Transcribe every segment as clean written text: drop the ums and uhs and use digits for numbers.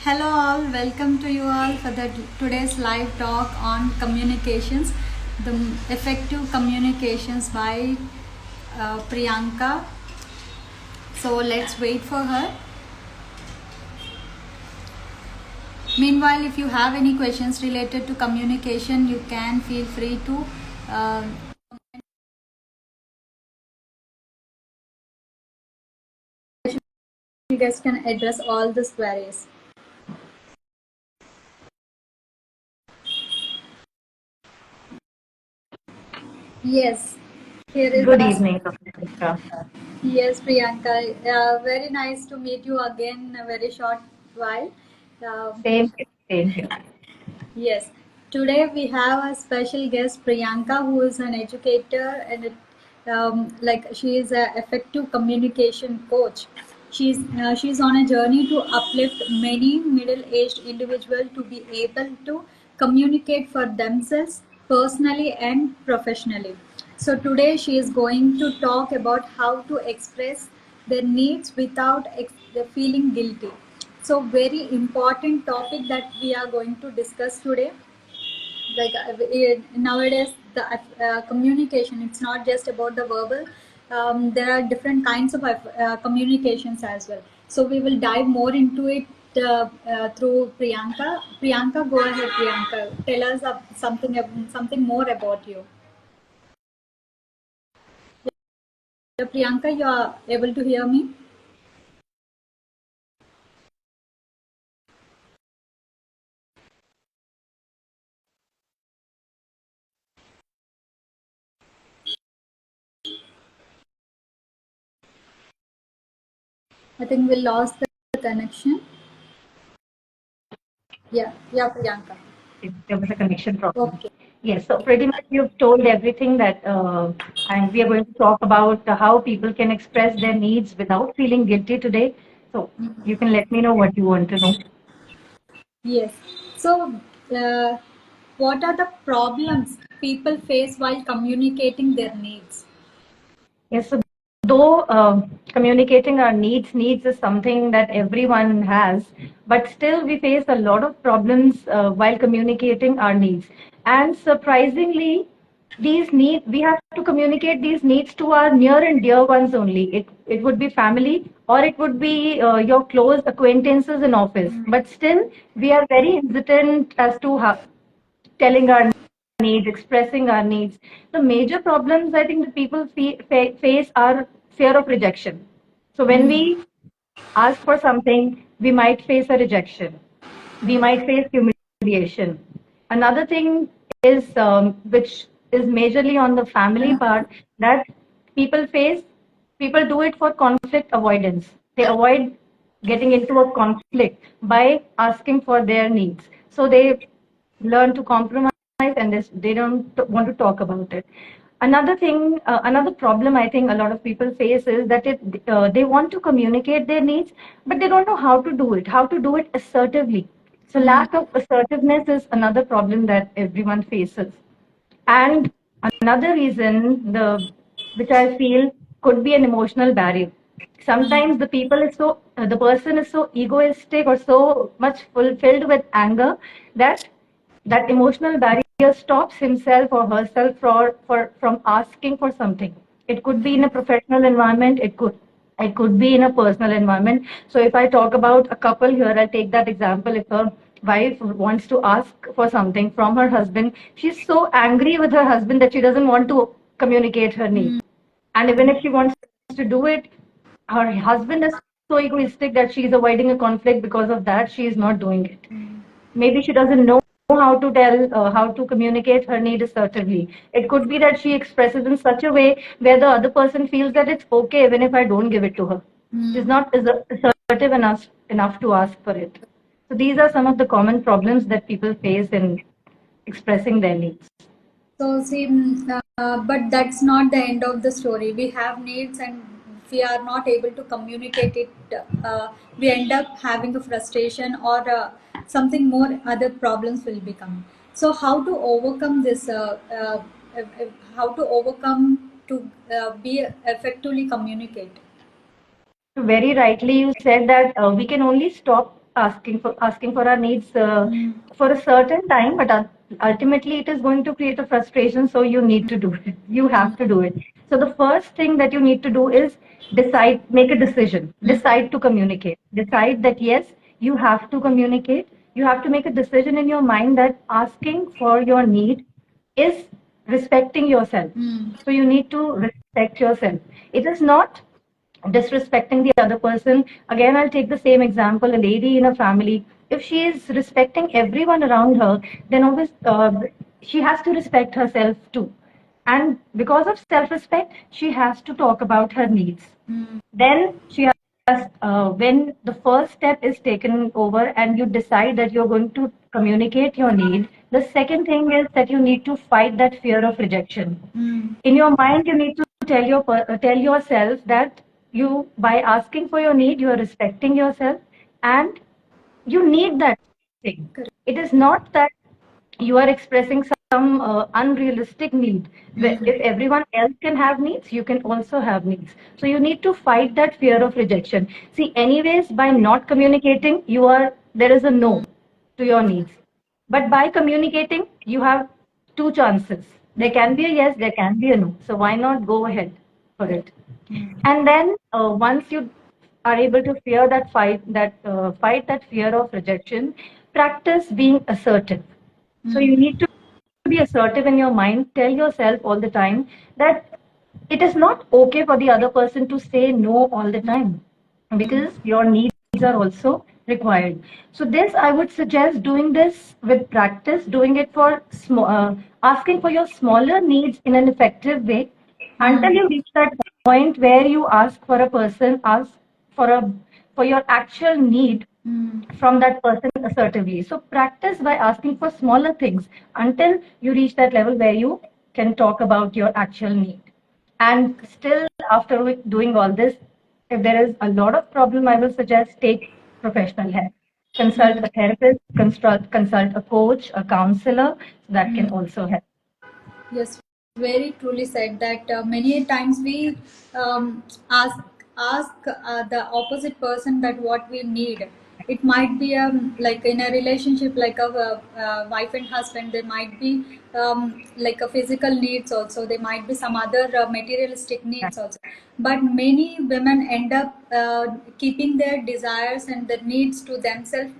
Hello all, welcome to you all for today's live talk on communications, the effective communications by Priyanka. So let's wait for her. Meanwhile, if you have any questions related to communication, you can feel free to you guys can address all these queries. Yes, here is Good our evening, Dr. Krishna. Yes, Priyanka. Very nice to meet you again a very short while. Um Same here. yes, today we have a special guest, Priyanka, who is an educator and like she is an effective communication coach. She's on a journey to uplift many middle-aged individuals to be able to communicate for themselves personally and professionally. So today she is going to talk about how to express their needs without feeling guilty. So very important topic that we are going to discuss today. Like nowadays, the communication. It's not just about the verbal. There are different kinds of communications as well. So we will dive more into it through Priyanka. Priyanka, go ahead. Priyanka, tell us something more about you. Priyanka, you are able to hear me? I think we lost the connection. Yeah, Priyanka. There was a connection problem. Okay. Yes, so pretty much you've told everything that, and we are going to talk about how people can express their needs without feeling guilty today. So you can let me know what you want to know. Yes. So, uh, what are the problems people face while communicating their needs? Yes, so though communicating our needs is something that everyone has, but still we face a lot of problems while communicating our needs. And surprisingly, these needs we have to communicate these needs to our near and dear ones only. It would be family or it would be your close acquaintances in office. But still, we are very hesitant as to how telling our needs, expressing our needs. The major problems I think that people face are fear of rejection. So when we ask for something, we might face a rejection. We might face humiliation. Another thing is, which is majorly on the family part, that people face, people do it for conflict avoidance. They avoid getting into a conflict by asking for their needs. So they learn to compromise and they don't want to talk about it. Another thing, another problem I think a lot of people face is that they want to communicate their needs, but they don't know how to do it assertively. So lack of assertiveness is another problem that everyone faces. And another reason, which I feel could be an emotional barrier. Sometimes the person is so egoistic or so much fulfilled with anger that that emotional barrier stops himself or herself from asking for something. It could be in a professional environment. It could be in a personal environment. So if I talk about a couple here, I'll take that example. If a wife wants to ask for something from her husband, she's so angry with her husband that she doesn't want to communicate her needs. And even if she wants to do it, her husband is so egoistic that she's avoiding a conflict because of that. She is not doing it. Maybe she doesn't know how to communicate her need assertively. It could be that she expresses in such a way where the other person feels that it's okay even if I don't give it to her. She's not assertive enough to ask for it. So these are some of the common problems that people face in expressing their needs. So, see, but that's not the end of the story. We have needs and we are not able to communicate it. We end up having a frustration or something more, other problems will become. So, how to overcome this? How to overcome to be effectively communicate? Very rightly, you said that we can only stop asking for our needs for a certain time, but ultimately it is going to create a frustration. So you need to do it. You have to do it. So the first thing that you need to do is decide, make a decision, decide to communicate, decide that yes, you have to communicate. You have to make a decision in your mind that asking for your need is respecting yourself. So you need to respect yourself. It is not disrespecting the other person. Again, I'll take the same example, a lady in a family. If she is respecting everyone around her, then obviously she has to respect herself too. And because of self respect, she has to talk about her needs. Then she has, when the first step is taken over and you decide that you're going to communicate your need, the second thing is that you need to fight that fear of rejection. In your mind, you need to tell yourself that you, by asking for your need, you are respecting yourself and you need that thing. It is not that you are expressing some unrealistic need. If everyone else can have needs, you can also have needs. So you need to fight that fear of rejection. See, anyways, by not communicating, there is a no to your needs. But by communicating, you have two chances. There can be a yes, there can be a no. So why not go ahead for it? And then once you are able to fear that fight that fear of rejection, practice being assertive. So you need to be assertive in your mind. Tell yourself all the time that it is not okay for the other person to say no all the time because your needs are also required. So this, I would suggest doing this with practice, doing it for asking for your smaller needs in an effective way until you reach that point where you ask for a for your actual need from that person assertively. So practice by asking for smaller things until you reach that level where you can talk about your actual need. And still, after doing all this, if there is a lot of problem, I will suggest take professional help. Consult a therapist, consult a coach, a counselor. That can also help. Yes, very truly said that many times we um, ask the opposite person that what we need. It might be like in a relationship, like a wife and husband. There might be like a physical needs also. There might be some other materialistic needs also. But many women end up keeping their desires and their needs to themselves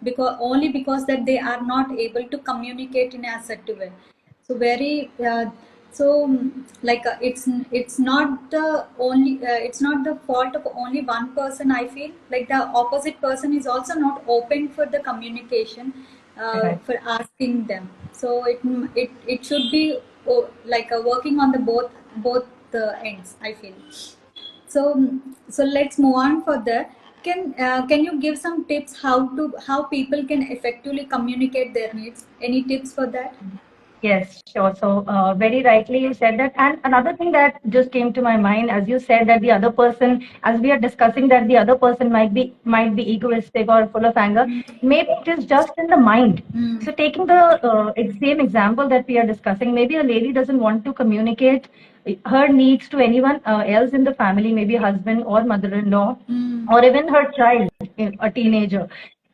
because that they are not able to communicate in a assertive way. So very so like it's not the only it's not the fault of only one person. I feel like the opposite person is also not open for the communication Right. for asking them. So it should be like working on the both the ends, I feel. So so let's move on further. Can you give some tips how people can effectively communicate their needs? Any tips for that? Yes, sure. So, very rightly you said that. And another thing that just came to my mind, as you said that the other person, as we are discussing, that the other person might be egoistic or full of anger. Maybe it is just in the mind. So, taking the same example that we are discussing, maybe a lady doesn't want to communicate her needs to anyone else in the family, maybe husband or mother-in-law, or even her child, a teenager,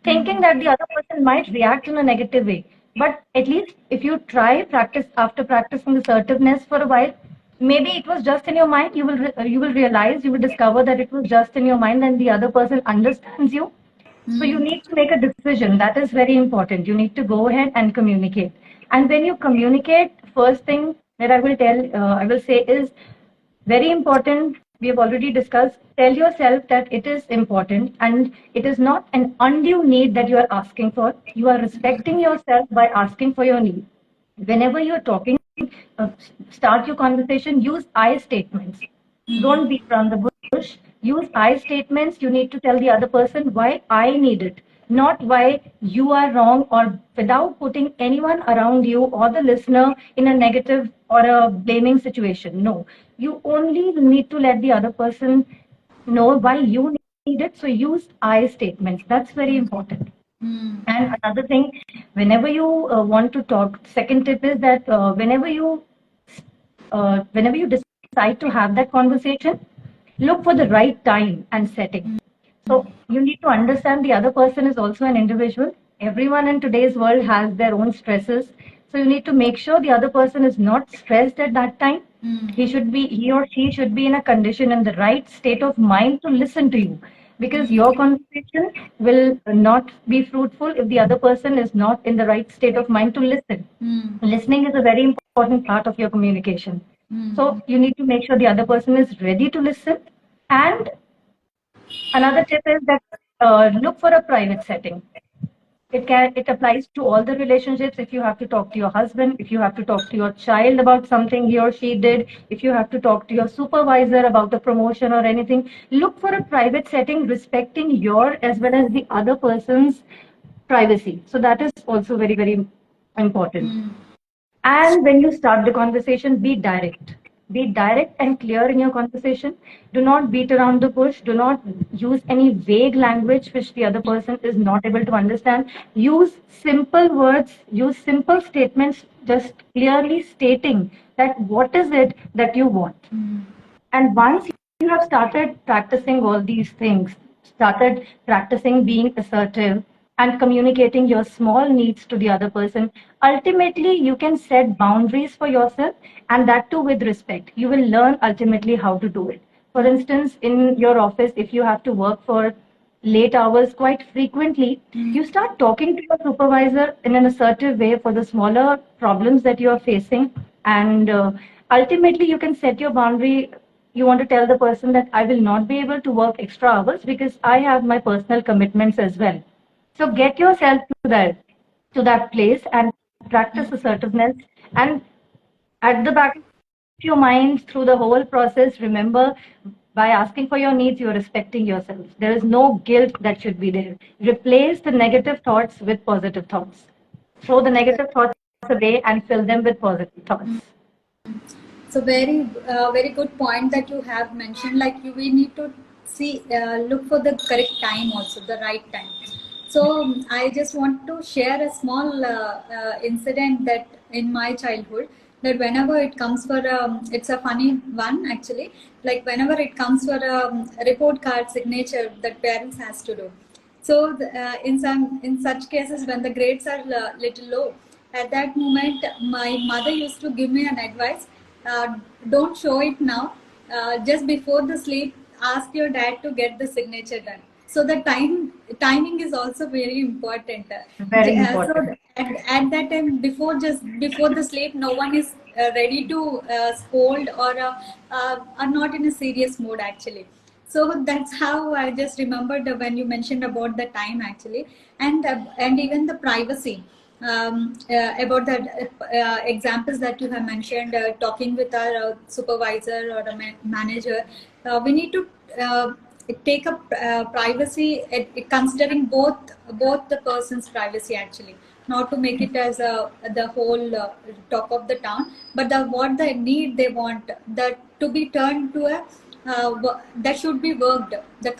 thinking that the other person might react in a negative way. But at least if you try practice after practicing assertiveness for a while, maybe it was just in your mind. You will realize, you will discover that it was just in your mind, and the other person understands you. So you need to make a decision. That is very important. You need to go ahead and communicate. And when you communicate, first thing that I will say is very important. We have already discussed. Tell yourself that it is important and it is not an undue need that you are asking for. You are respecting yourself by asking for your need. Whenever you're talking, uh, start your conversation, use I statements. Don't beat around the bush. Use I statements. You need to tell the other person why I need it, not why you are wrong, or without putting anyone around you or the listener in a negative or a blaming situation. No, you only need to let the other person know why you need it. So use I statements. That's very important. And another thing, whenever you want to talk, second tip is that whenever you decide to have that conversation, look for the right time and setting. So you need to understand the other person is also an individual. Everyone in today's world has their own stresses. So you need to make sure the other person is not stressed at that time. He or she should be in a condition in the right state of mind to listen to you. Because your conversation will not be fruitful if the other person is not in the right state of mind to listen. Listening is a very important part of your communication. So you need to make sure the other person is ready to listen. And another tip is that look for a private setting. It applies to all the relationships. If you have to talk to your husband, if you have to talk to your child about something he or she did, if you have to talk to your supervisor about a promotion or anything, look for a private setting respecting your as well as the other person's privacy. So that is also very, very important. And when you start the conversation, be direct. Be direct and clear in your conversation. Do not beat around the bush. Do not use any vague language which the other person is not able to understand. Use simple words, use simple statements, just clearly stating that what is it that you want. And once you have started practicing all these things, started practicing being assertive and communicating your small needs to the other person, ultimately you can set boundaries for yourself and that too with respect. You will learn ultimately how to do it. For instance, in your office, if you have to work for late hours quite frequently, you start talking to your supervisor in an assertive way for the smaller problems that you are facing. And ultimately, you can set your boundary. You want to tell the person that I will not be able to work extra hours because I have my personal commitments as well. So get yourself to that place and practice assertiveness. And at the back of your mind through the whole process, remember by asking for your needs, you're respecting yourself. There is no guilt that should be there. Replace the negative thoughts with positive thoughts. Throw the negative thoughts away and fill them with positive thoughts. So very good point that you have mentioned. Like we need to look for the correct time also, the right time. So I just want to share a small incident that in my childhood, that whenever it comes for it's a funny one actually. Like whenever it comes for a report card signature that parents has to do. So in such cases when the grades are little low, at that moment my mother used to give me an advice, don't show it now, just before the sleep ask your dad to get the signature done. So the timing is also very important. Very important. So at that time, before the sleep, no one is ready to scold or are not in a serious mood actually. So that's how I just remembered when you mentioned about the time actually, and even the privacy. About the examples that you have mentioned, talking with our supervisor or a manager, we need to take up privacy, considering both the person's privacy actually, not to make it as the whole talk of the town, but what the need they want that to be turned to a that should be worked. The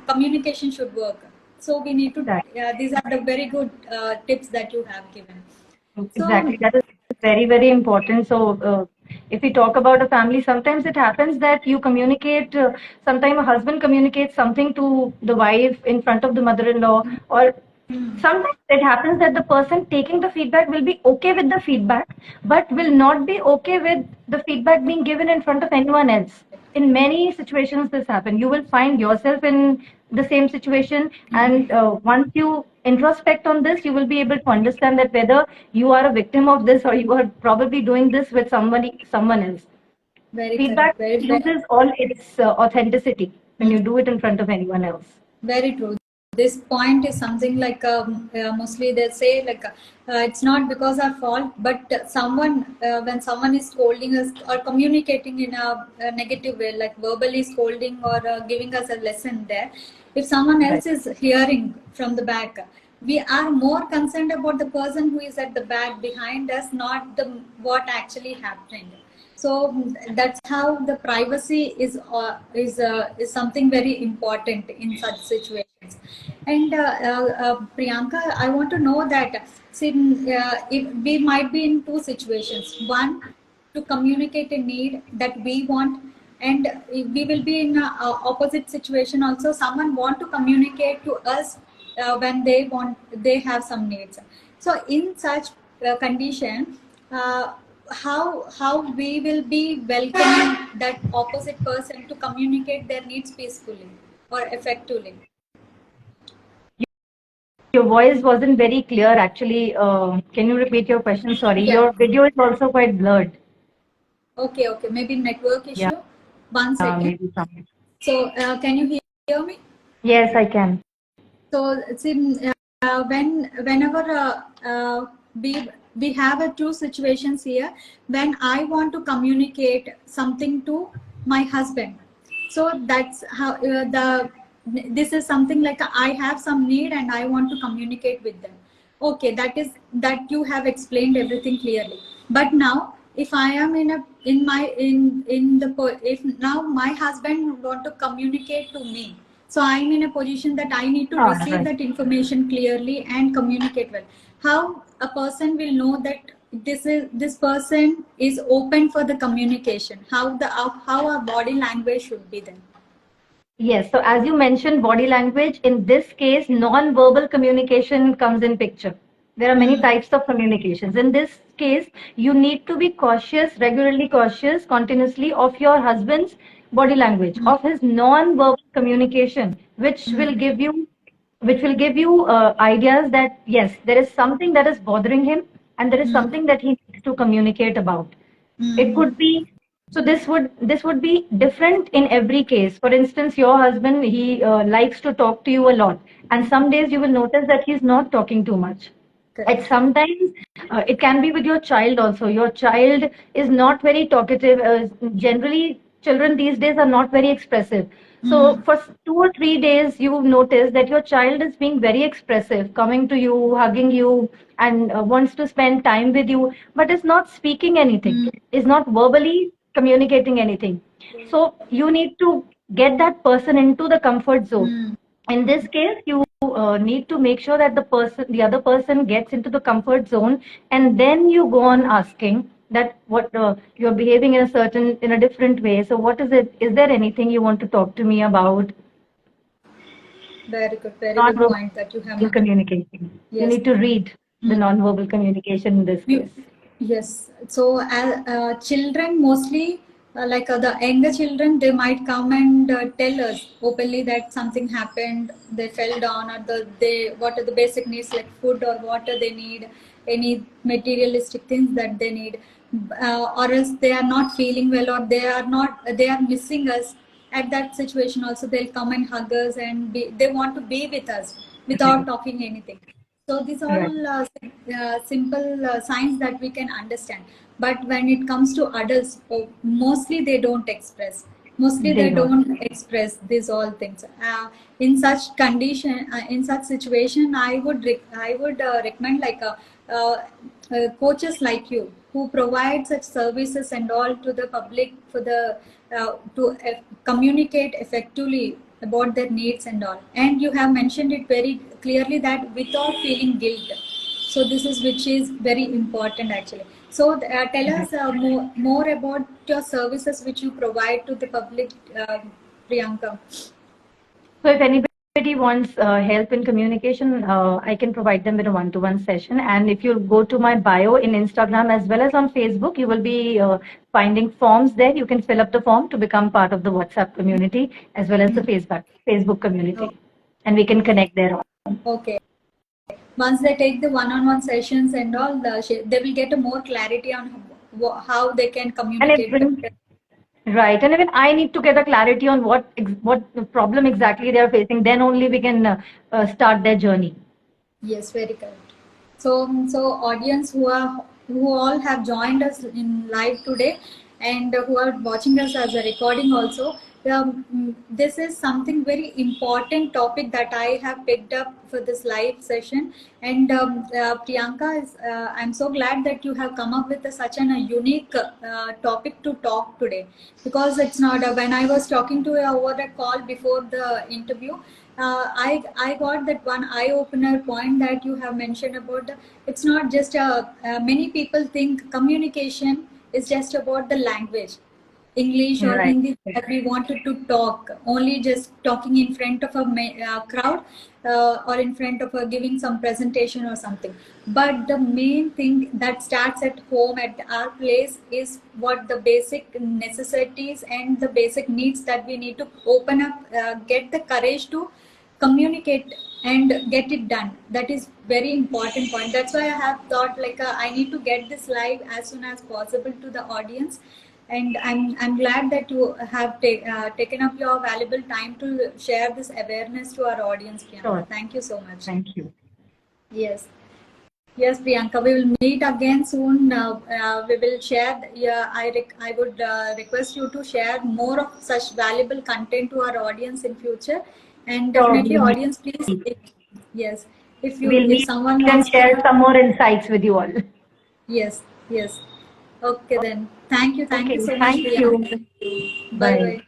communication should work. So we need to. These are the very good tips that you have given. Exactly, that is very, very important. So, if we talk about a family, sometimes it happens that you communicate, sometimes a husband communicates something to the wife in front of the mother in law, or sometimes it happens that the person taking the feedback will be okay with the feedback, but will not be okay with the feedback being given in front of anyone else. In many situations, this happens. You will find yourself in the same situation, and once you introspect on this, you will be able to understand that whether you are a victim of this or you are probably doing this with someone else. Very Feedback correct. loses all its authenticity when you do it in front of anyone else. Very true. This point is something like mostly they say like it's not because our fault, but when someone is scolding us or communicating in a negative way, like verbally scolding or giving us a lesson there, if someone else is hearing from the back, we are more concerned about the person who is at the back behind us, not the what actually happened. So that's how the privacy is something very important in such situations. And Priyanka, I want to know that if we might be in two situations. One, to communicate a need that we want, and we will be in a opposite situation also. Someone want to communicate to us when they have some needs. So in such condition, how we will be welcoming that opposite person to communicate their needs peacefully or effectively? Your voice wasn't very clear actually. Can you repeat your question? Sorry. Yeah. Your video is also quite blurred. Okay. Maybe network Yeah, issue. One second. maybe something. So, can you hear me? Yes, I can. So, see, whenever we have two situations here. When I want to communicate something to my husband, so that's how this is something like I have some need and I want to communicate with them. Okay, that you have explained everything clearly. But now, if I am if now my husband want to communicate to me, so I'm in a position that I need to receive Right. that information clearly and communicate well. How a person will know that this person is open for the communication? How our body language should be then? Yes. So as you mentioned, body language, in this case, non-verbal communication comes in picture. There are many Hmm. types of communications. In this case, you need to be cautious, regularly cautious, continuously of your husband's body language, Hmm. of his non-verbal communication, Hmm. which will give you ideas that yes, there is something that is bothering him, and there is Hmm. something that he needs to communicate about. It Hmm. could be, so this would be different in every case. For instance, your husband, he likes to talk to you a lot, and some days you will notice that he's not talking too much. At Correct. sometimes it can be with your child also. Your child is not very talkative. Generally, children these days are not very expressive. So Hmm. for 2 or 3 days, you notice that your child is being very expressive, coming to you, hugging you, and wants to spend time with you, but is not speaking anything, Hmm. is not verbally communicating anything. So you need to get that person into the comfort zone. Hmm. In this case, you need to make sure that the other person gets into the comfort zone, and then you go on asking that what you're behaving in a different way. So what is it? Is there anything you want to talk to me about? Very good Non-verbal point that you have mentioned. communication. You Yes. need to read the Hmm. non-verbal communication in this We, case. yes. So, children mostly, like the younger children, they might come and tell us openly that something happened, they fell down, or they what are the basic needs like food or water they need, any materialistic things that they need, or else they are not feeling well, or they are missing us. At that situation, also they'll come and hug us and they want to be with us without Right. talking anything. So these are Right. all simple signs that we can understand. But when it comes to adults, mostly they don't express. Mostly They they don't. don't express these all things. In such condition, in such situation, I would recommend like coaches like you who provide such services and all to the public for the to communicate effectively about their needs and all. And you have mentioned it very clearly that without feeling guilt. So this is which is very important actually. So tell us more about your services which you provide to the public, Priyanka. So if anybody wants help in communication, I can provide them with a one-to-one session. And if you go to my bio in Instagram as well as on Facebook, you will be finding forms there. You can fill up the form to become part of the WhatsApp community as well as the Facebook Oh, community, and we can connect there. okay. Once they take the one-on-one sessions and all, they will get a more clarity on how they can And communicate even better. right, and even I need to get a clarity on what problem exactly they are facing. Then only we can start their journey. Yes, very correct. So audience who all have joined us in live today and who are watching us as a recording also, this is something very important topic that I have picked up for this live session. And Priyanka, I'm so glad that you have come up with such a unique topic to talk today, because it's not when I was talking to you over a call before the interview, I got that one eye opener point that you have mentioned about it's not just many people think communication is just about the language. English or Right. Hindi that we wanted to talk, only just talking in front of a crowd or in front of a giving some presentation or something. But the main thing that starts at home, at our place, is what the basic necessities and the basic needs that we need to open up, get the courage to communicate and get it done. That is very important point. That's why I have thought like I need to get this live as soon as possible to the audience. And I'm glad that you have taken up your valuable time to share this awareness to our audience, Priyanka. Sure. Thank you so much. Thank you. Yes. Yes, Priyanka, we will meet again soon. We will share. Yeah, I would request you to share more of such valuable content to our audience in future. And Sure, definitely, we'll meet. audience, please. Yes, We'll if meet someone and wants share to, some more insights with you all. yes, yes. Okay then. Thank you Okay, so much, thank you. Priyanka. Bye Bye. bye.